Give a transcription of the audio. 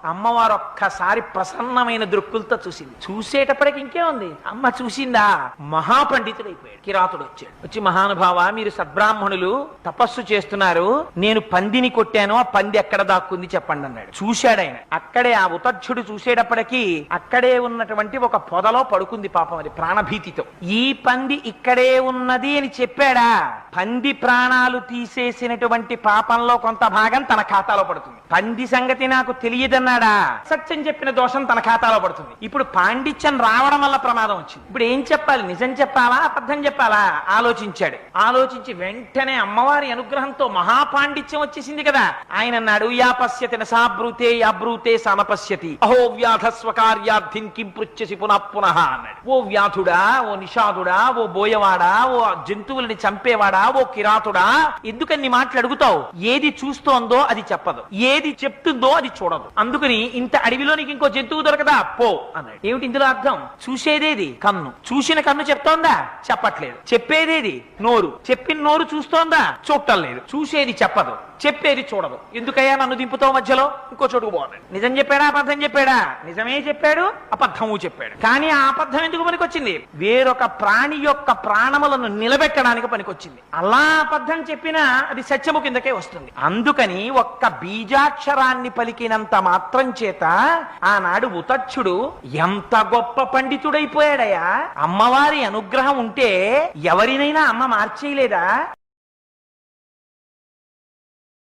అమ్మవారు ఒక్కసారి ప్రసన్నమైన దృక్కులతో చూసింది. చూసేటప్పటికి ఇంకేముంది, అమ్మ చూసిందా, మహాపండితుడైపోయాడు. కిరాతుడు వచ్చి మహానుభావ, మీరు సద్బ్రాహ్మణులు తపస్సు చేస్తున్నారు, నేను పందిని కొట్టాను, ఆ పంది ఎక్కడ దాక్కుంది చెప్పండి అన్నాడు. చూశాడు ఆయన. అక్కడే ఆ ఉతచ్చుడు చూసేటప్పటికీ అక్కడే ఉన్నటువంటి ఒక పొదలో పడుకుంది పాపం, అది ప్రాణభీతితో. ఈ పంది ఇక్కడే ఉన్నది అని చెప్పాడా, పంది ప్రాణాలు తీసేసినటువంటి పాపంలో కొంత భాగం తన ఖాతాలో పడుతుంది. పంది సంగతి నాకు తెలియదన్నాడా, సత్యం చెప్పిన దోషం తన ఖాతాలో పడుతుంది. ఇప్పుడు పాండిత్యం రావడం వల్ల ప్రమాదం వచ్చింది. ఇప్పుడు ఏం చెప్పాలి, నిజం చెప్పాలా అబద్ధం చెప్పాలా ఆలోచించాడు. ఆలోచించి వెంటనే అమ్మవారి అనుగ్రహంతో మహాపాండిత్యం వచ్చేసింది కదా. ఆయన అన్నాడు, యా పశ్యతి నసాబ్రూతే యాబ్రూతే సమపశ్యతి అహో వ్యాధస్వకార్యార్థిన్ కిం పృచ్ఛసి పునః పునః అన్నాడు. ఓ వ్యాధుడా, ఓ నిషాదుడా, ఓ బోయవాడా, ఓ జంతువులని చంపేవాడా, ఓ కిరాతుడా, ఎందుకని మాటలు అడుగుతావు? ఏది చూస్తోందో అది చెప్పదు, ఏది చెప్తుందో అది చూడదు. అందుకని ఇంత అడవిలో నీకు ఇంకో జంతువు దొరకదా, పో అన్నాడు. ఏమిటి ఇందులో అర్థం? చూసేదేది కన్ను, చూసిన కన్ను చెప్తోందా, చెప్పట్లేదు. చెప్పేదేది నోరు, చెప్పిన నోరు చూస్తోందా, చూడటం లేదు. చూసేది చెప్పదు, చెప్పేది చూడదు. ఎందుకయ్యా నన్ను దింపుతావు మధ్యలో, ఇంకో చోటుకు పోన్నాడు. నిజం చెప్పాడా అబద్ధం చెప్పాడా? నిజమే చెప్పాడు, అబద్ధము చెప్పాడు. కానీ ఆ అబద్ధం ఎందుకు పనికొచ్చింది? వేరొక ప్రాణి యొక్క ప్రాణములను నిలబెట్టడానికి పనికొచ్చింది. అలా అబద్ధం చెప్పినా అది సత్యము కిందకే వస్తుంది. అందుకని ఒక్క బీజాక్షరాన్ని పలికినంత మాత్రం చేత ఆనాడు ఉతచ్చుడు ఎంత గొప్ప పండితుడైపోయాడయా. అమ్మవారి అనుగ్రహం ఉంటే ఎవరినైనా అమ్మ మార్చేయలేదా?